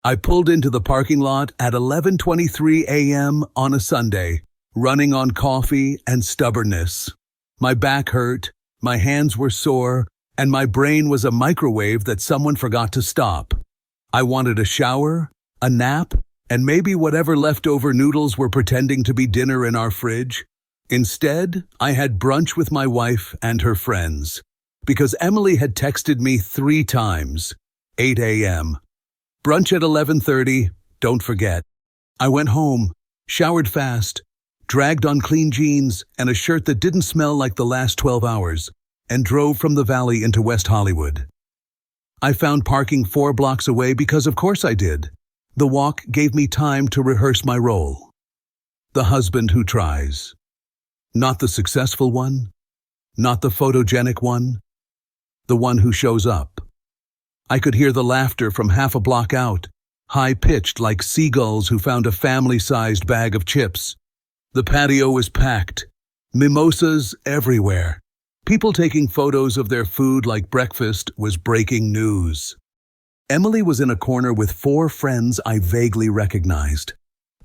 I pulled into the parking lot at 11:23 a.m. on a Sunday, running on coffee and stubbornness. My back hurt, my hands were sore, and my brain was a microwave that someone forgot to stop. I wanted a shower, a nap, and maybe whatever leftover noodles were pretending to be dinner in our fridge. Instead, I had brunch with my wife and her friends, because Emily had texted me 3 times, 8 a.m. Brunch at 11:30, don't forget. I went home, showered fast, dragged on clean jeans and a shirt that didn't smell like the last 12 hours, and drove from the valley into West Hollywood. I found parking 4 blocks away because of course I did. The walk gave me time to rehearse my role. The husband who tries. Not the successful one, not the photogenic one, the one who shows up. I could hear the laughter from half a block out, high-pitched like seagulls who found a family-sized bag of chips. The patio was packed, mimosas everywhere. People taking photos of their food like breakfast was breaking news. Emily was in a corner with 4 friends I vaguely recognized.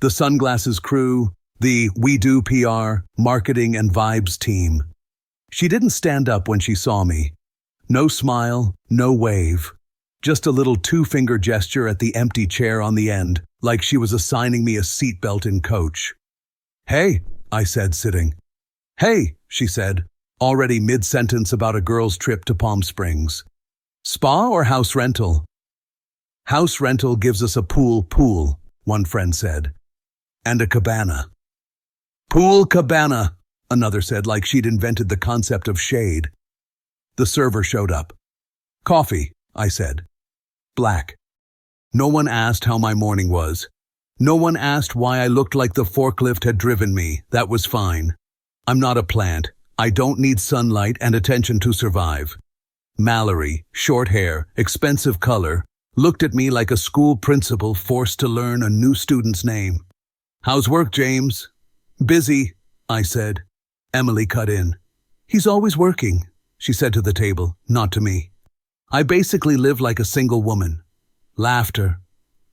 The Sunglasses crew, the We Do PR, marketing and vibes team. She didn't stand up when she saw me. No smile, no wave. Just a little 2-finger gesture at the empty chair on the end, like she was assigning me a seatbelt in coach. "Hey," I said, sitting. "Hey," she said, already mid-sentence about a girl's trip to Palm Springs. "Spa or house rental?" "House rental gives us a pool," one friend said. "And a cabana." "Pool cabana," another said like she'd invented the concept of shade. The server showed up. "Coffee," I said. "Black." No one asked how my morning was. No one asked why I looked like the forklift had driven me. That was fine. I'm not a plant. I don't need sunlight and attention to survive. Mallory, short hair, expensive color, looked at me like a school principal forced to learn a new student's name. "How's work, James?" "Busy," I said. Emily cut in. "He's always working," she said to the table, not to me. I basically lived like a single woman. Laughter.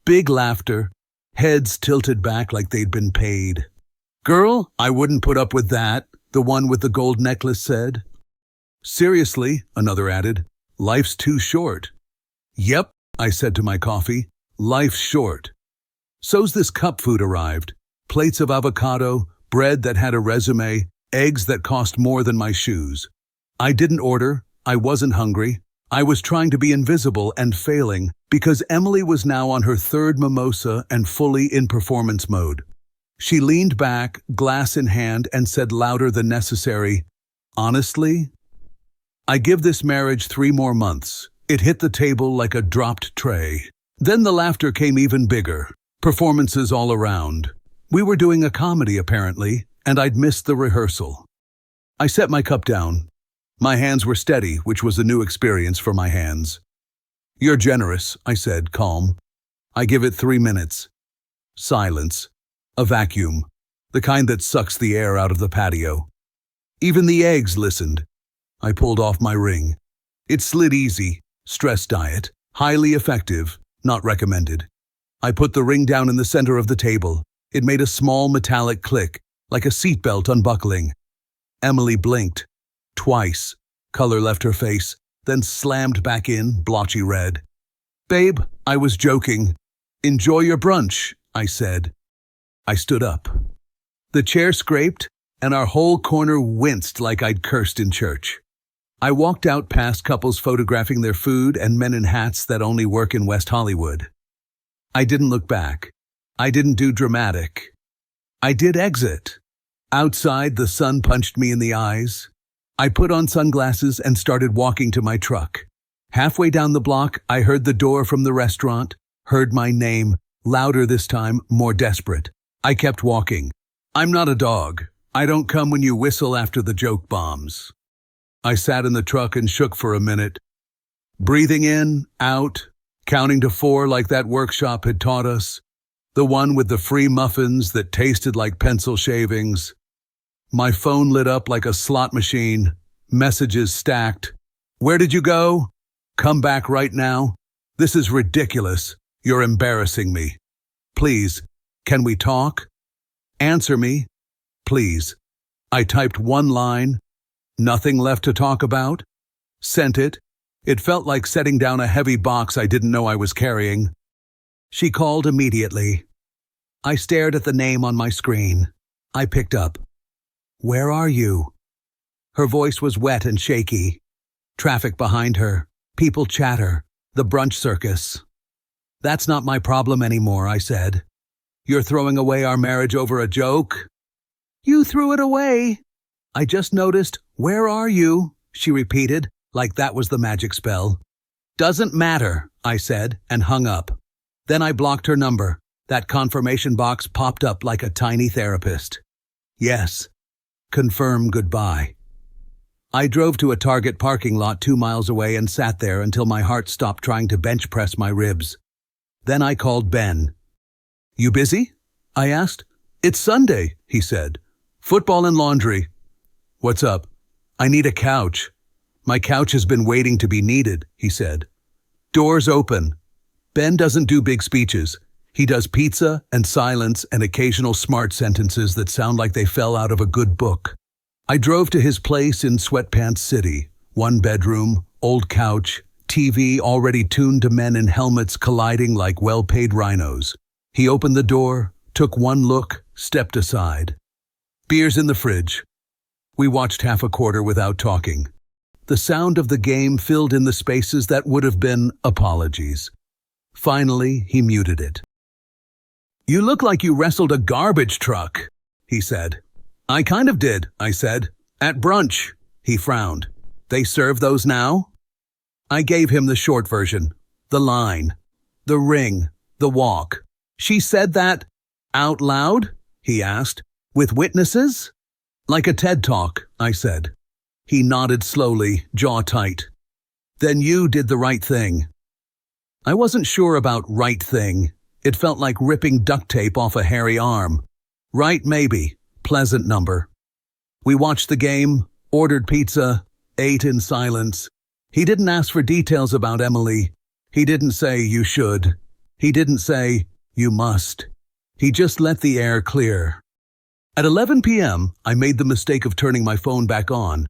Big laughter. Heads tilted back like they'd been paid. "Girl, I wouldn't put up with that," the one with the gold necklace said. "Seriously," another added, "life's too short." "Yep," I said to my coffee, "life's short." So's this cup food arrived. Plates of avocado, bread that had a resume, eggs that cost more than my shoes. I didn't order. I wasn't hungry. I was trying to be invisible and failing because Emily was now on her 3rd mimosa and fully in performance mode. She leaned back, glass in hand, and said louder than necessary, "Honestly, I give this marriage 3 more months." It hit the table like a dropped tray. Then the laughter came even bigger. Performances all around. We were doing a comedy, apparently, and I'd missed the rehearsal. I set my cup down. My hands were steady, which was a new experience for my hands. "You're generous," I said, calm. "I give it 3 minutes." Silence. A vacuum. The kind that sucks the air out of the patio. Even the eggs listened. I pulled off my ring. It slid easy. Stress diet. Highly effective. Not recommended. I put the ring down in the center of the table. It made a small metallic click, like a seatbelt unbuckling. Emily blinked. Twice. Color left her face, then slammed back in, blotchy red. "Babe, I was joking. Enjoy your brunch," I said. I stood up. The chair scraped, and our whole corner winced like I'd cursed in church. I walked out past couples photographing their food and men in hats that only work in West Hollywood. I didn't look back. I didn't do dramatic. I did exit. Outside, the sun punched me in the eyes. I put on sunglasses and started walking to my truck. Halfway down the block, I heard the door from the restaurant, heard my name, louder this time, more desperate. I kept walking. I'm not a dog. I don't come when you whistle after the joke bombs. I sat in the truck and shook for a minute, breathing in, out, counting to 4 like that workshop had taught us, the one with the free muffins that tasted like pencil shavings. My phone lit up like a slot machine, messages stacked. "Where did you go? Come back right now. This is ridiculous. You're embarrassing me. Please, can we talk? Answer me, please. I typed one line. Nothing left to talk about? Sent it. It felt like setting down a heavy box I didn't know I was carrying. She called immediately. I stared at the name on my screen. I picked up. Where are you? Her voice was wet and shaky. Traffic behind her. People chatter. The brunch circus. That's not my problem anymore, I said. You're throwing away our marriage over a joke? You threw it away. I just noticed. Where are you? She repeated, like that was the magic spell. Doesn't matter, I said, and hung up. Then I blocked her number. That confirmation box popped up like a tiny therapist. Yes. Confirm goodbye. I drove to a Target parking lot 2 miles away and sat there until my heart stopped trying to bench press my ribs. Then I called Ben. You busy? I asked. It's Sunday, he said. Football and laundry. What's up? I need a couch. My couch has been waiting to be needed, he said. Doors open. Ben doesn't do big speeches. He does pizza and silence and occasional smart sentences that sound like they fell out of a good book. I drove to his place in Sweatpants City. 1 bedroom, old couch, TV already tuned to men in helmets colliding like well-paid rhinos. He opened the door, took one look, stepped aside. Beers in the fridge. We watched half a quarter without talking. The sound of the game filled in the spaces that would have been apologies. Finally, he muted it. You look like you wrestled a garbage truck, he said. I kind of did, I said. At brunch, he frowned. They serve those now? I gave him the short version. The line. The ring. The walk. She said that out loud? He asked. With witnesses? Like a TED Talk, I said. He nodded slowly, jaw tight. Then you did the right thing. I wasn't sure about right thing. It felt like ripping duct tape off a hairy arm. Right, maybe. Pleasant number. We watched the game, ordered pizza, ate in silence. He didn't ask for details about Emily. He didn't say you should. He didn't say you must. He just let the air clear. At 11 p.m., I made the mistake of turning my phone back on.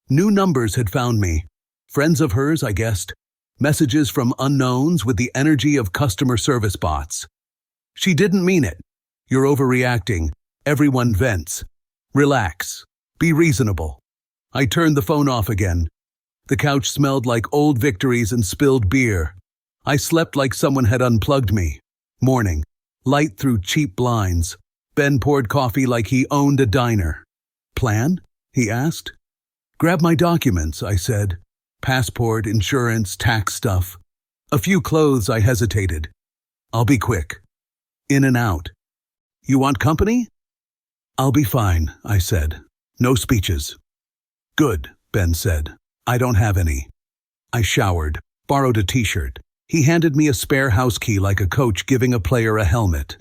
New numbers had found me. Friends of hers, I guessed. Messages from unknowns with the energy of customer service bots. She didn't mean it. You're overreacting. Everyone vents. Relax. Be reasonable. I turned the phone off again. The couch smelled like old victories and spilled beer. I slept like someone had unplugged me. Morning. Light through cheap blinds. Ben poured coffee like he owned a diner. Plan? He asked. Grab my documents, I said. Passport, insurance, tax stuff. A few clothes, I hesitated. I'll be quick. In and out. You want company? I'll be fine, I said. No speeches. Good, Ben said. I don't have any. I showered, borrowed a t-shirt. He handed me a spare house key like a coach giving a player a helmet.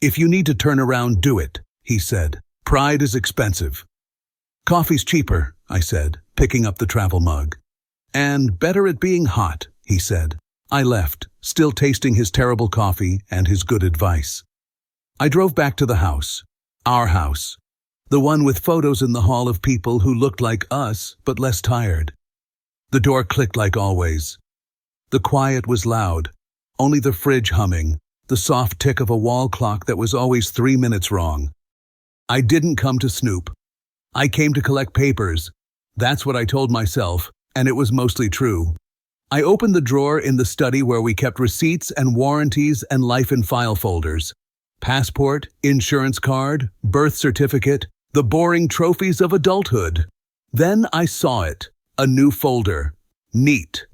If you need to turn around, do it, he said. Pride is expensive. Coffee's cheaper, I said, picking up the travel mug. And better at being hot, he said. I left, still tasting his terrible coffee and his good advice. I drove back to the house. Our house. The one with photos in the hall of people who looked like us, but less tired. The door clicked like always. The quiet was loud, only the fridge humming, the soft tick of a wall clock that was always 3 minutes wrong. I didn't come to snoop. I came to collect papers. That's what I told myself, and it was mostly true. I opened the drawer in the study where we kept receipts and warranties and life in file folders. Passport, insurance card, birth certificate, the boring trophies of adulthood. Then I saw it, a new folder, neat,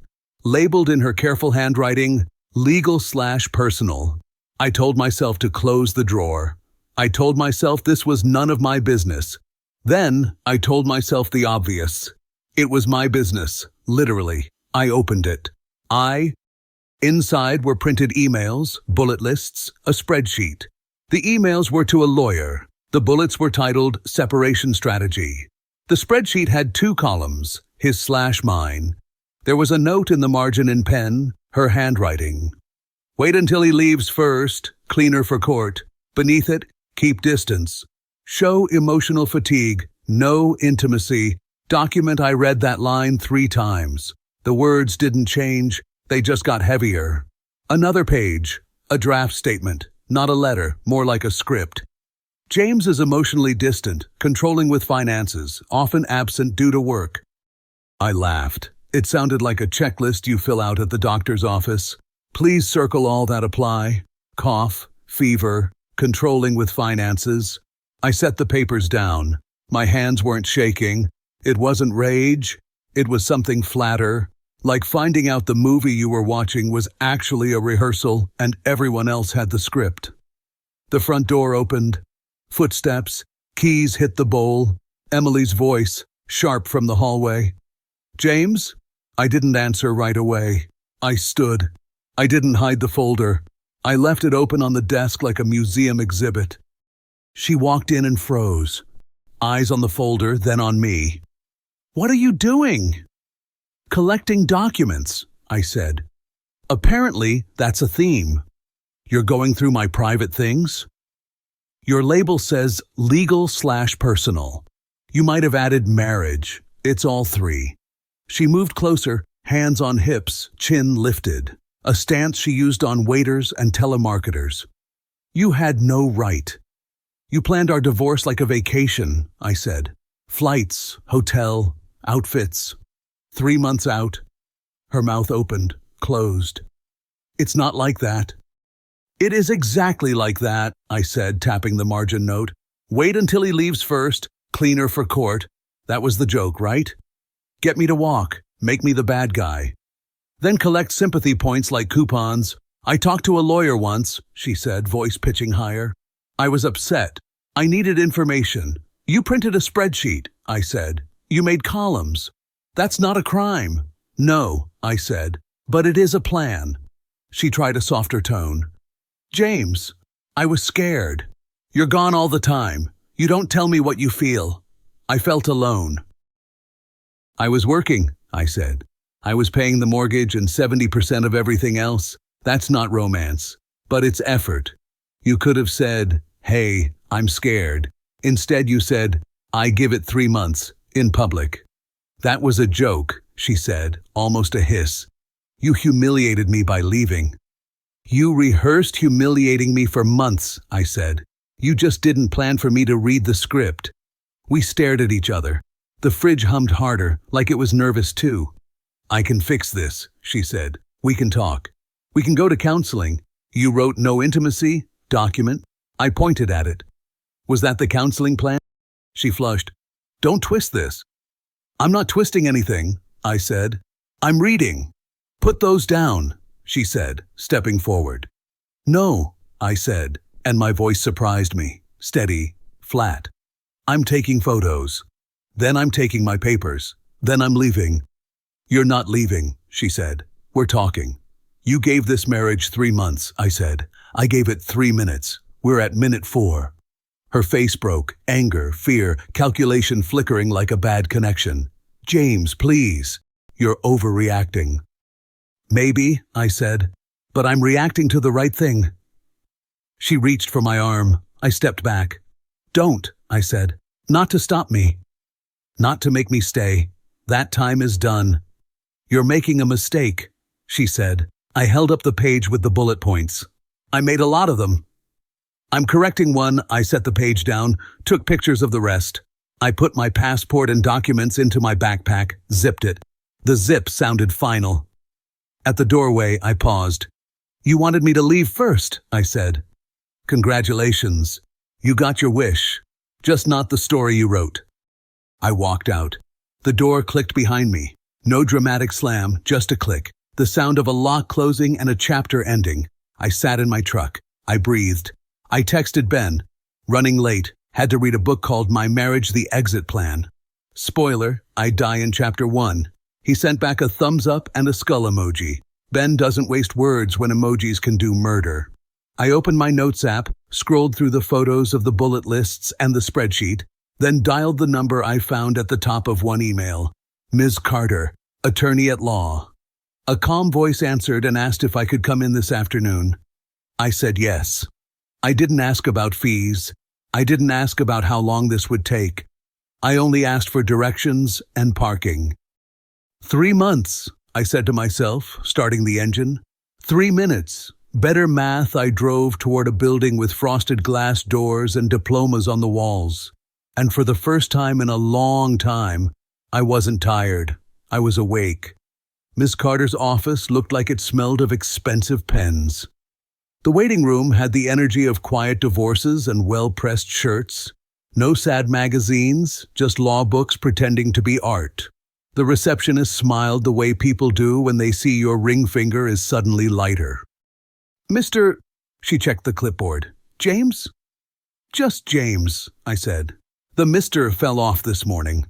labeled in her careful handwriting, legal/personal. I told myself to close the drawer. I told myself this was none of my business. Then I told myself the obvious. It was my business, literally. I opened it. Inside were printed emails, bullet lists, a spreadsheet. The emails were to a lawyer. The bullets were titled Separation Strategy. The spreadsheet had 2 columns, his/mine. There was a note in the margin in pen, her handwriting. Wait until he leaves first, cleaner for court. Beneath it, keep distance. Show emotional fatigue, no intimacy. Document I read that line 3 times. The words didn't change, they just got heavier. Another page, a draft statement, not a letter, more like a script. James is emotionally distant, controlling with finances, often absent due to work. I laughed. It sounded like a checklist you fill out at the doctor's office. Please circle all that apply. Cough, fever, controlling with finances. I set the papers down. My hands weren't shaking. It wasn't rage. It was something flatter, like finding out the movie you were watching was actually a rehearsal and everyone else had the script. The front door opened. Footsteps, keys hit the bowl. Emily's voice, sharp from the hallway. James? I didn't answer right away. I stood. I didn't hide the folder. I left it open on the desk like a museum exhibit. She walked in and froze. Eyes on the folder, then on me. What are you doing? Collecting documents, I said. Apparently, that's a theme. You're going through my private things? Your label says legal/personal. You might have added marriage. It's all 3. She moved closer, hands on hips, chin lifted, a stance she used on waiters and telemarketers. You had no right. You planned our divorce like a vacation, I said. Flights, hotel, outfits. 3 months out. Her mouth opened, closed. It's not like that. It is exactly like that, I said, tapping the margin note. Wait until he leaves first, cleaner for court. That was the joke, right? Get me to walk, make me the bad guy. Then collect sympathy points like coupons. I talked to a lawyer once, she said, voice pitching higher. I was upset. I needed information. You printed a spreadsheet, I said. You made columns. That's not a crime. No, I said, but it is a plan. She tried a softer tone. James, I was scared. You're gone all the time. You don't tell me what you feel. I felt alone. I was working, I said. I was paying the mortgage and 70% of everything else. That's not romance, but it's effort. You could have said, hey, I'm scared. Instead you said, I give it 3 months, in public. That was a joke, she said, almost a hiss. You humiliated me by leaving. You rehearsed humiliating me for months, I said. You just didn't plan for me to read the script. We stared at each other. The fridge hummed harder, like it was nervous too. I can fix this, she said. We can talk. We can go to counseling. You wrote no intimacy, document. I pointed at it. Was that the counseling plan? She flushed. Don't twist this. I'm not twisting anything, I said. I'm reading. Put those down, she said, stepping forward. No, I said, and my voice surprised me. Steady, flat. I'm taking photos. Then I'm taking my papers. Then I'm leaving. You're not leaving, she said. We're talking. You gave this marriage 3 months, I said. I gave it 3 minutes. We're at minute 4. Her face broke, anger, fear, calculation flickering like a bad connection. James, please. You're overreacting. Maybe, I said, but I'm reacting to the right thing. She reached for my arm. I stepped back. Don't, I said. Not to stop me. Not to make me stay. That time is done. You're making a mistake, she said. I held up the page with the bullet points. I made a lot of them. I'm correcting one. I set the page down, took pictures of the rest. I put my passport and documents into my backpack, zipped it. The zip sounded final. At the doorway, I paused. You wanted me to leave first, I said. Congratulations. You got your wish. Just not the story you wrote. I walked out. The door clicked behind me. No dramatic slam, just a click. The sound of a lock closing and a chapter ending. I sat in my truck. I breathed. I texted Ben. Running late. Had to read a book called My Marriage, The Exit Plan. Spoiler, I die in chapter 1. He sent back a thumbs up and a skull emoji. Ben doesn't waste words when emojis can do murder. I opened my notes app, scrolled through the photos of the bullet lists and the spreadsheet, then dialed the number I found at the top of one email. Ms. Carter, attorney at law. A calm voice answered and asked if I could come in this afternoon. I said yes. I didn't ask about fees. I didn't ask about how long this would take. I only asked for directions and parking. 3 months, I said to myself, starting the engine. 3 minutes. Better math, I drove toward a building with frosted glass doors and diplomas on the walls. And for the first time in a long time, I wasn't tired. I was awake. Miss Carter's office looked like it smelled of expensive pens. The waiting room had the energy of quiet divorces and well-pressed shirts. No sad magazines, just law books pretending to be art. The receptionist smiled the way people do when they see your ring finger is suddenly lighter. Mr. She checked the clipboard. James? Just James, I said. The Mr. fell off this morning.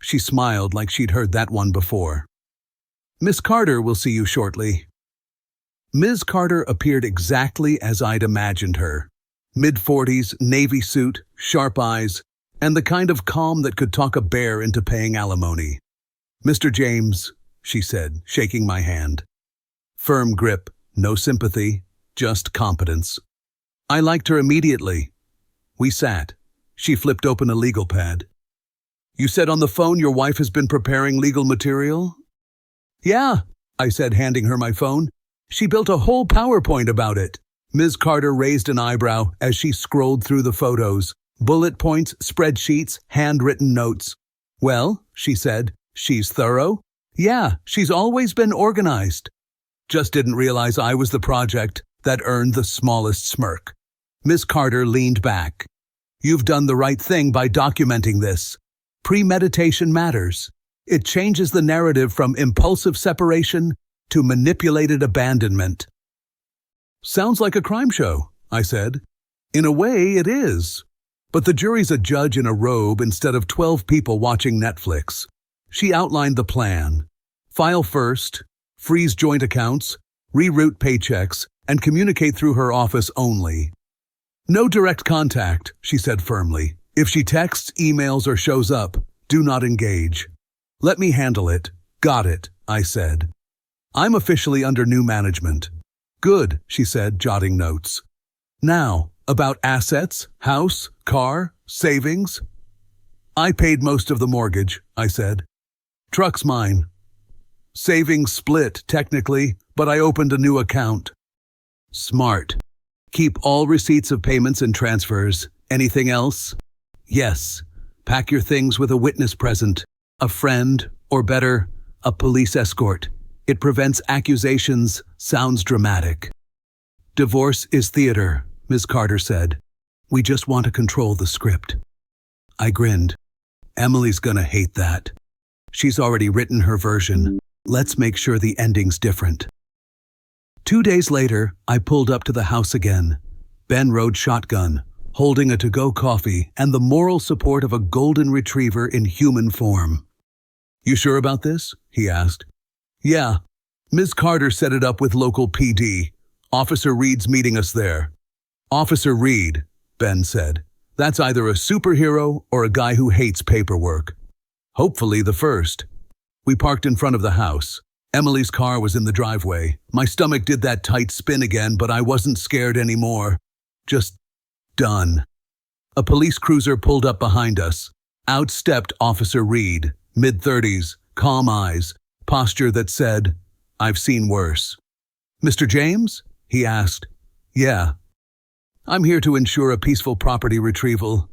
She smiled like she'd heard that one before. Miss Carter will see you shortly. Ms. Carter appeared exactly as I'd imagined her. Mid-40s, navy suit, sharp eyes, and the kind of calm that could talk a bear into paying alimony. Mr. James, she said, shaking my hand. Firm grip, no sympathy, just competence. I liked her immediately. We sat. She flipped open a legal pad. You said on the phone your wife has been preparing legal material? Yeah, I said, handing her my phone. She built a whole PowerPoint about it. Ms. Carter raised an eyebrow as she scrolled through the photos. Bullet points, spreadsheets, handwritten notes. Well, she said, she's thorough? Yeah, she's always been organized. Just didn't realize I was the project that earned the smallest smirk. Ms. Carter leaned back. You've done the right thing by documenting this. Premeditation matters. It changes the narrative from impulsive separation to manipulated abandonment. Sounds like a crime show, I said. In a way, it is. But the jury's a judge in a robe instead of 12 people watching Netflix. She outlined the plan. File first, freeze joint accounts, reroute paychecks, and communicate through her office only. No direct contact, she said firmly. If she texts, emails, or shows up, do not engage. Let me handle it. Got it, I said. I'm officially under new management. Good, she said, jotting notes. Now, about assets, house, car, savings. I paid most of the mortgage, I said. Truck's mine. Savings split, technically, but I opened a new account. Smart. Keep all receipts of payments and transfers. Anything else? Yes. Pack your things with a witness present. A friend, or better, a police escort. It prevents accusations, sounds dramatic. Divorce is theater, Ms. Carter said. We just want to control the script. I grinned. Emily's gonna hate that. She's already written her version. Let's make sure the ending's different. 2 days later, I pulled up to the house again. Ben rode shotgun, holding a to-go coffee and the moral support of a golden retriever in human form. You sure about this? He asked. Yeah. Ms. Carter set it up with local PD. Officer Reed's meeting us there. Officer Reed, Ben said. That's either a superhero or a guy who hates paperwork. Hopefully the first. We parked in front of the house. Emily's car was in the driveway. My stomach did that tight spin again, but I wasn't scared anymore. Just done. A police cruiser pulled up behind us. Out stepped Officer Reed, mid-30s, calm eyes, posture that said, I've seen worse. Mr. James? He asked. Yeah. I'm here to ensure a peaceful property retrieval.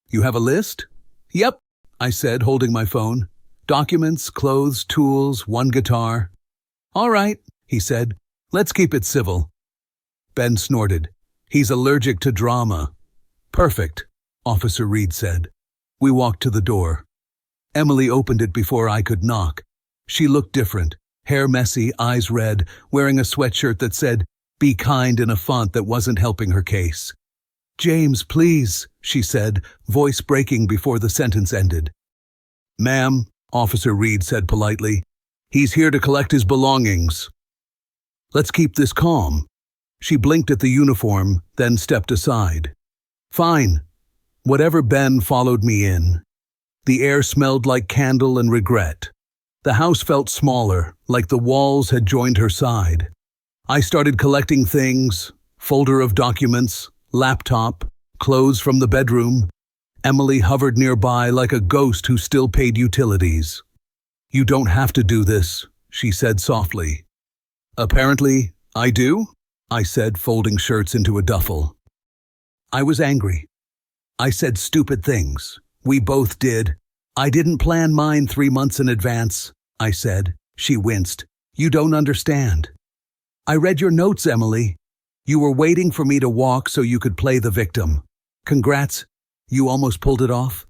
You have a list? Yep, I said, holding my phone. Documents, clothes, tools, one guitar. All right, he said. Let's keep it civil. Ben snorted. He's allergic to drama. Perfect, Officer Reed said. We walked to the door. Emily opened it before I could knock. She looked different, hair messy, eyes red, wearing a sweatshirt that said, Be kind in a font that wasn't helping her case. James, please, she said, voice breaking before the sentence ended. Ma'am, Officer Reed said politely, he's here to collect his belongings. Let's keep this calm. She blinked at the uniform, then stepped aside. Fine. Whatever Ben followed me in. The air smelled like candle and regret. The house felt smaller, like the walls had joined her side. I started collecting things, folder of documents, laptop, clothes from the bedroom. Emily hovered nearby like a ghost who still paid utilities. "You don't have to do this," she said softly. "Apparently, I do," I said, folding shirts into a duffel. I was angry. I said stupid things. We both did. "I didn't plan mine 3 months in advance," I said. She winced. "You don't understand." "I read your notes, Emily. You were waiting for me to walk so you could play the victim. Congrats. You almost pulled it off."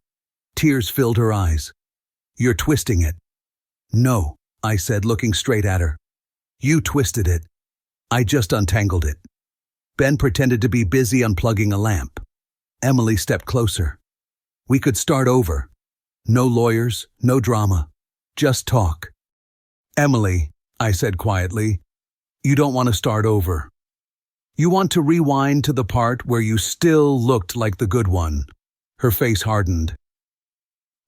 Tears filled her eyes. "You're twisting it." "No," I said, looking straight at her. "You twisted it. I just untangled it." Ben pretended to be busy unplugging a lamp. Emily stepped closer. "We could start over. No lawyers, no drama. Just talk." "Emily," I said quietly, "you don't want to start over. You want to rewind to the part where you still looked like the good one." Her face hardened.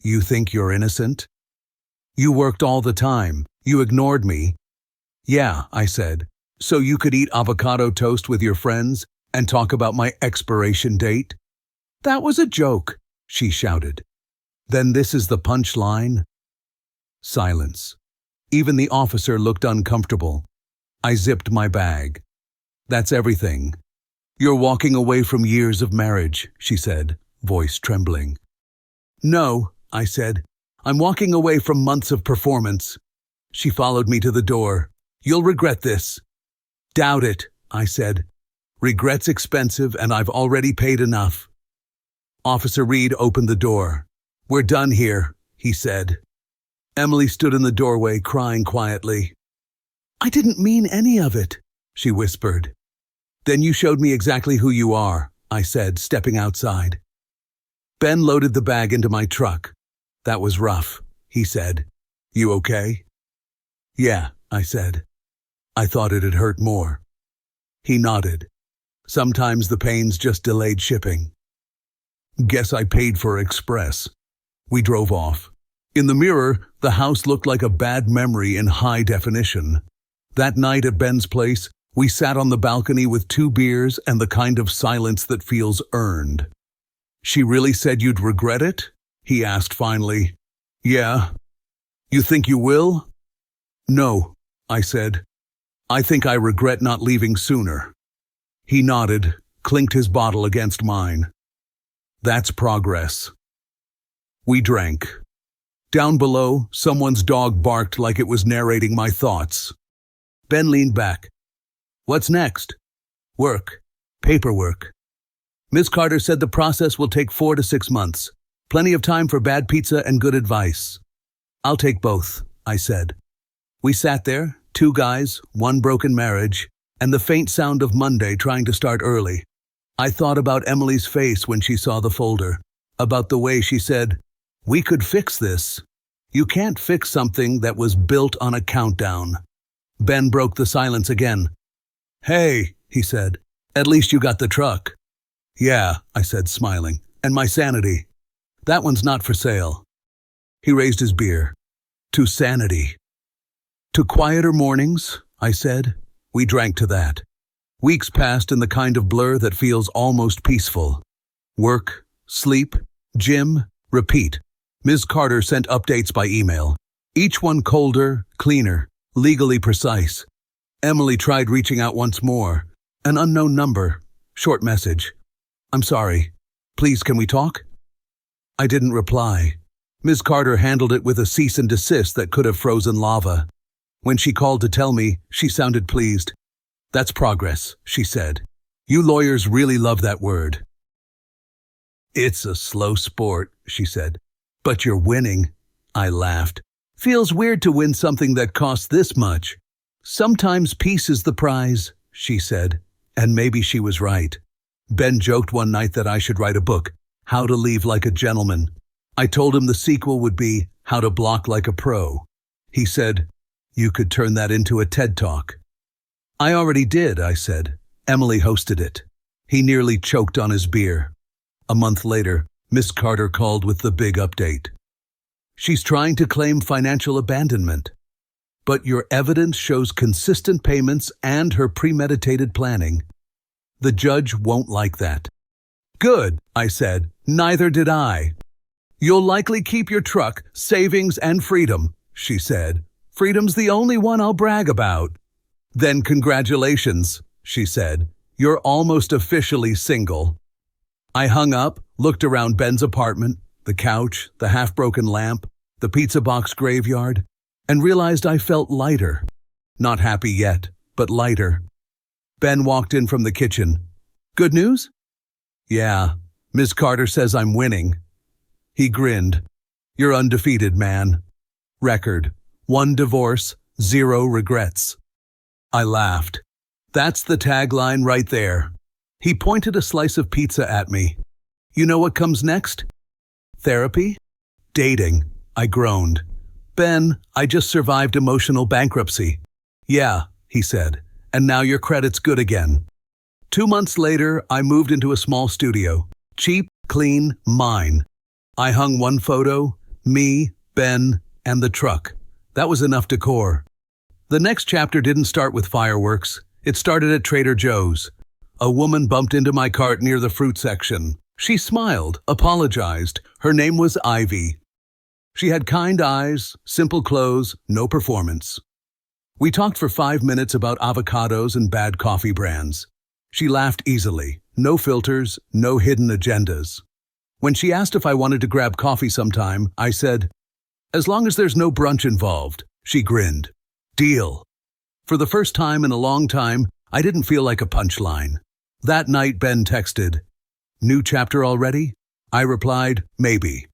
"You think you're innocent? You worked all the time. You ignored me." "Yeah," I said, "so you could eat avocado toast with your friends and talk about my expiration date?" "That was a joke," she shouted. "Then this is the punchline?" Silence. Even the officer looked uncomfortable. I zipped my bag. "That's everything. You're walking away from years of marriage," she said, voice trembling. "No," I said. "I'm walking away from months of performance." She followed me to the door. "You'll regret this." "Doubt it," I said. "Regret's expensive and I've already paid enough." Officer Reed opened the door. "We're done here," he said. Emily stood in the doorway, crying quietly. "I didn't mean any of it," she whispered. "Then you showed me exactly who you are," I said, stepping outside. Ben loaded the bag into my truck. "That was rough," he said. "You okay?" "Yeah," I said. "I thought it'd hurt more." He nodded. "Sometimes the pain's just delayed shipping." Guess I paid for express. We drove off. In the mirror, the house looked like a bad memory in high definition. That night at Ben's place, we sat on the balcony with 2 beers and the kind of silence that feels earned. "She really said you'd regret it?" he asked finally. "Yeah. You think you will?" "No," I said. "I think I regret not leaving sooner." He nodded, clinked his bottle against mine. "That's progress." We drank. Down below, someone's dog barked like it was narrating my thoughts. Ben leaned back. "What's next?" "Work. Paperwork. Miss Carter said the process will take 4 to 6 months. Plenty of time for bad pizza and good advice." "I'll take both," I said. We sat there, 2 guys, 1 broken marriage, and the faint sound of Monday trying to start early. I thought about Emily's face when she saw the folder, about the way she said, "We could fix this." You can't fix something that was built on a countdown. Ben broke the silence again. "Hey," he said, "at least you got the truck." "Yeah," I said, smiling, "and my sanity. That one's not for sale." He raised his beer. "To sanity." "To quieter mornings," I said. We drank to that. Weeks passed in the kind of blur that feels almost peaceful. Work, sleep, gym, repeat. Ms. Carter sent updates by email. Each one colder, cleaner, legally precise. Emily tried reaching out once more. An unknown number. Short message. "I'm sorry. Please, can we talk?" I didn't reply. Ms. Carter handled it with a cease and desist that could have frozen lava. When she called to tell me, she sounded pleased. "That's progress," she said. "You lawyers really love that word." "It's a slow sport," she said. "But you're winning." I laughed. "Feels weird to win something that costs this much." "Sometimes peace is the prize," she said. And maybe she was right. Ben joked one night that I should write a book, How to Leave Like a Gentleman. I told him the sequel would be How to Block Like a Pro. He said, "You could turn that into a TED Talk." "I already did," I said. Emily hosted it. He nearly choked on his beer. A month later, Miss Carter called with the big update. She's trying to claim financial abandonment. But your evidence shows consistent payments and her premeditated planning. The judge won't like that. Good, I said. Neither did I. You'll likely keep your truck, savings, and freedom, she said. Freedom's the only one I'll brag about. Then congratulations, she said. You're almost officially single. I hung up, looked around Ben's apartment, the couch, the half-broken lamp, the pizza box graveyard, and realized I felt lighter. Not happy yet, but lighter. Ben walked in from the kitchen. Good news? Yeah, Ms. Carter says I'm winning. He grinned. You're undefeated, man. Record: 1 divorce, 0 regrets. I laughed. That's the tagline right there. He pointed a slice of pizza at me. You know what comes next? Therapy? Dating, I groaned. Ben, I just survived emotional bankruptcy. Yeah, he said, and now your credit's good again. 2 months later, I moved into a small studio. Cheap, clean, mine. I hung one photo, me, Ben, and the truck. That was enough decor. The next chapter didn't start with fireworks. It started at Trader Joe's. A woman bumped into my cart near the fruit section. She smiled, apologized. Her name was Ivy. She had kind eyes, simple clothes, no performance. We talked for 5 minutes about avocados and bad coffee brands. She laughed easily. No filters, no hidden agendas. When she asked if I wanted to grab coffee sometime, I said, as long as there's no brunch involved. She grinned. Deal. For the first time in a long time, I didn't feel like a punchline. That night, Ben texted, new chapter already? I replied, maybe.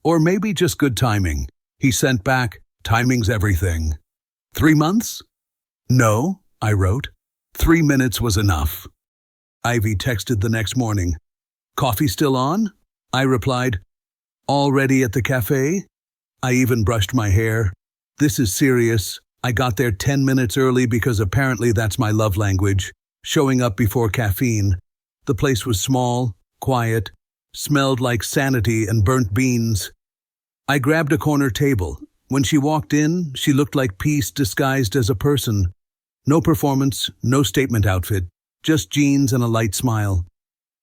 Or maybe just good timing. He sent back, timing's everything. 3 months? No, I wrote. 3 minutes was enough. Ivy texted the next morning. Coffee still on? I replied, already at the cafe? I even brushed my hair. This is serious. I got there 10 minutes early because apparently that's my love language, showing up before caffeine. The place was small, quiet, smelled like sanity and burnt beans. I grabbed a corner table. When she walked in, she looked like peace disguised as a person. No performance, no statement outfit, just jeans and a light smile.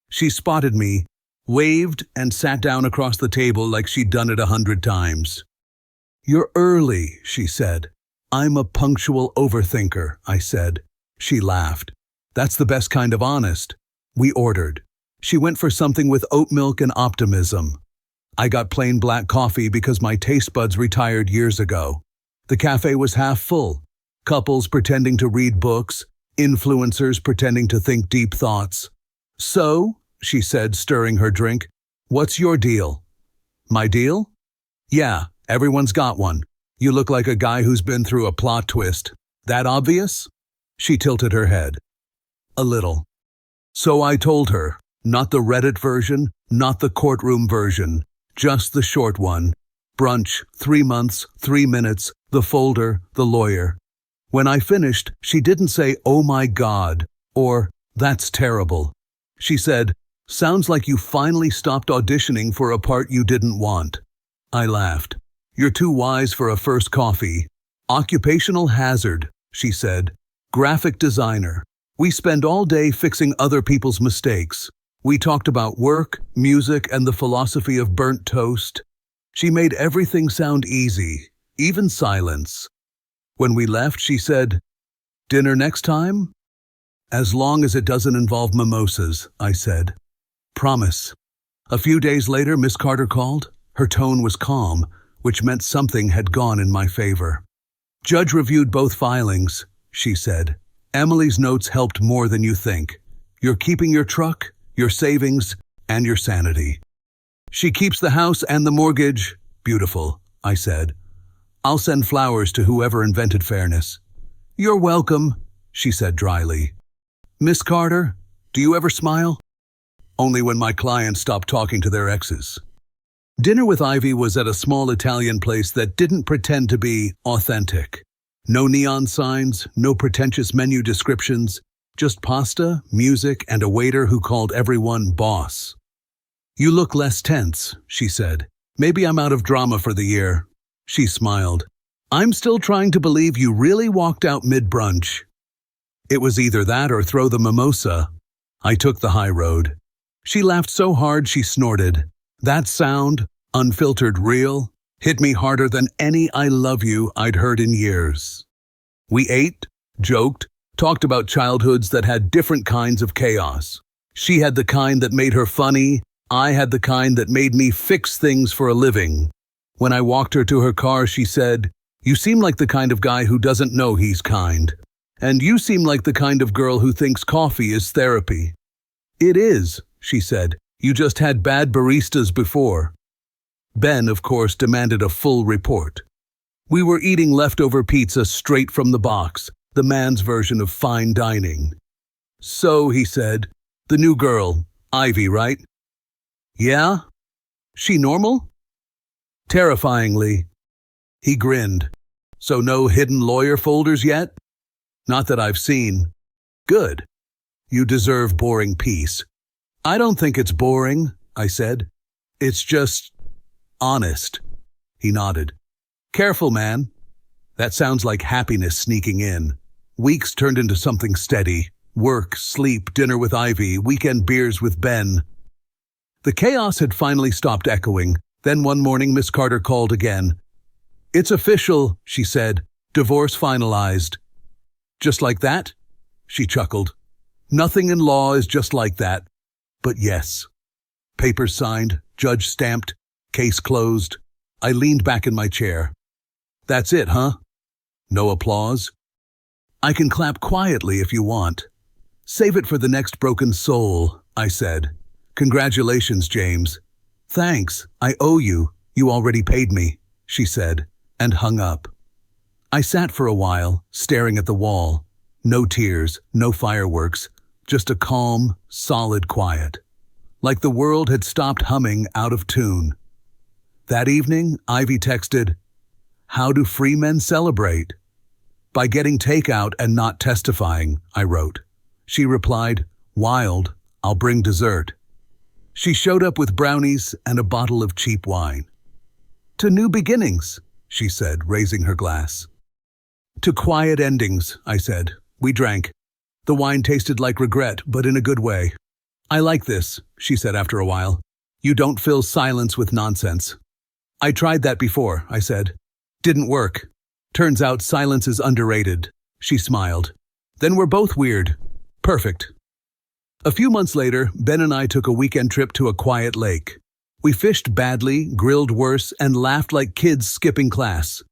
She spotted me, waved, and sat down across the table like she'd done it 100 times. You're early, she said. I'm a punctual overthinker, I said. She laughed. That's the best kind of honest. We ordered. She went for something with oat milk and optimism. I got plain black coffee because my taste buds retired years ago. The cafe was half full. Couples pretending to read books, influencers pretending to think deep thoughts. So, she said, stirring her drink, what's your deal? My deal? Yeah, everyone's got one. You look like a guy who's been through a plot twist. That obvious? She tilted her head. A little. So I told her, not the Reddit version, not the courtroom version, just the short one. Brunch, 3 months, 3 minutes, the folder, the lawyer. When I finished, she didn't say, oh my God, or, that's terrible. She said, sounds like you finally stopped auditioning for a part you didn't want. I laughed. You're too wise for a first coffee. Occupational hazard, she said. Graphic designer. We spend all day fixing other people's mistakes. We talked about work, music, and the philosophy of burnt toast. She made everything sound easy, even silence. When we left, she said, dinner next time? As long as it doesn't involve mimosas, I said. Promise. A few days later, Miss Carter called. Her tone was calm, which meant something had gone in my favor. Judge reviewed both filings, she said. Emily's notes helped more than you think. You're keeping your truck, your savings, and your sanity. She keeps the house and the mortgage. Beautiful, I said. I'll send flowers to whoever invented fairness. You're welcome, she said dryly. Miss Carter, do you ever smile? Only when my clients stop talking to their exes. Dinner with Ivy was at a small Italian place that didn't pretend to be authentic. No neon signs, no pretentious menu descriptions, just pasta, music, and a waiter who called everyone boss. You look less tense, she said. Maybe I'm out of drama for the year. She smiled. I'm still trying to believe you really walked out mid-brunch. It was either that or throw the mimosa. I took the high road. She laughed so hard she snorted. That sound, unfiltered real, hit me harder than any I love you I'd heard in years. We ate, joked, talked about childhoods that had different kinds of chaos. She had the kind that made her funny, I had the kind that made me fix things for a living. When I walked her to her car, she said, "You seem like the kind of guy who doesn't know he's kind. And you seem like the kind of girl who thinks coffee is therapy." "It is," she said. "You just had bad baristas before." Ben, of course, demanded a full report. We were eating leftover pizza straight from the box, the man's version of fine dining. "So," he said, "the new girl, Ivy, right?" "Yeah? She normal?" "Terrifyingly." He grinned. "So no hidden lawyer folders yet?" "Not that I've seen." "Good. You deserve boring peace." "I don't think it's boring," I said. "It's just honest." He nodded. "Careful, man." That sounds like happiness sneaking in. Weeks turned into something steady. Work, sleep, dinner with Ivy, weekend beers with Ben. The chaos had finally stopped echoing. Then one morning Miss Carter called again. "It's official," she said. "Divorce finalized." "Just like that?" She chuckled. "Nothing in law is just like that." But yes. Papers signed, judge stamped, case closed. I leaned back in my chair. "That's it, huh?" No applause. "I can clap quietly if you want." "Save it for the next broken soul," I said. "Congratulations, James." "Thanks, I owe you. You already paid me," she said, and hung up. I sat for a while, staring at the wall. No tears, no fireworks, just a calm, solid quiet. Like the world had stopped humming out of tune. That evening, Ivy texted, "How do free men celebrate?" "By getting takeout and not testifying," I wrote. She replied, "Wild, I'll bring dessert." She showed up with brownies and a bottle of cheap wine. "To new beginnings," she said, raising her glass. "To quiet endings," I said. We drank. The wine tasted like regret, but in a good way. "I like this," she said after a while. "You don't fill silence with nonsense." "I tried that before," I said. "Didn't work. Turns out silence is underrated." She smiled. "Then we're both weird." Perfect. A few months later, Ben and I took a weekend trip to a quiet lake. We fished badly, grilled worse, and laughed like kids skipping class.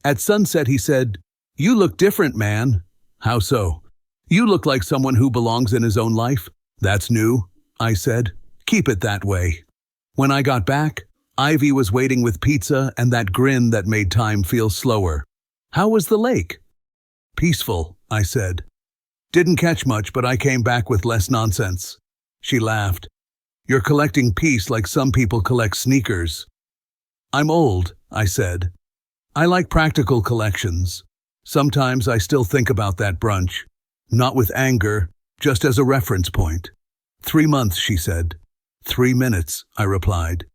At sunset, he said, "You look different, man." "How so?" "You look like someone who belongs in his own life." "That's new," I said. "Keep it that way." When I got back, Ivy was waiting with pizza and that grin that made time feel slower. "How was the lake?" "Peaceful," I said. "Didn't catch much, but I came back with less nonsense." She laughed. "You're collecting peace like some people collect sneakers." "I'm old," I said. "I like practical collections. Sometimes I still think about that brunch. Not with anger, just as a reference point." 3 months, she said. 3 minutes, I replied.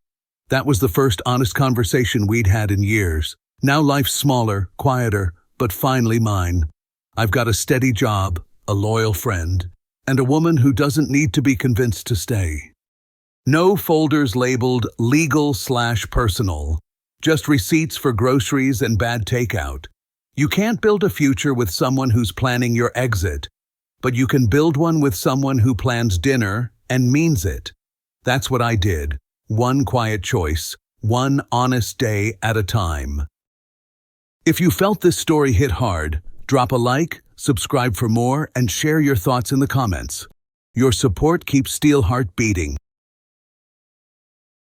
That was the first honest conversation we'd had in years. Now life's smaller, quieter, but finally mine. I've got a steady job, a loyal friend, and a woman who doesn't need to be convinced to stay. No folders labeled legal/personal, just receipts for groceries and bad takeout. You can't build a future with someone who's planning your exit, but you can build one with someone who plans dinner and means it. That's what I did. One quiet choice, one honest day at a time. If you felt this story hit hard, drop a like, subscribe for more, and share your thoughts in the comments. Your support keeps Steelheart beating.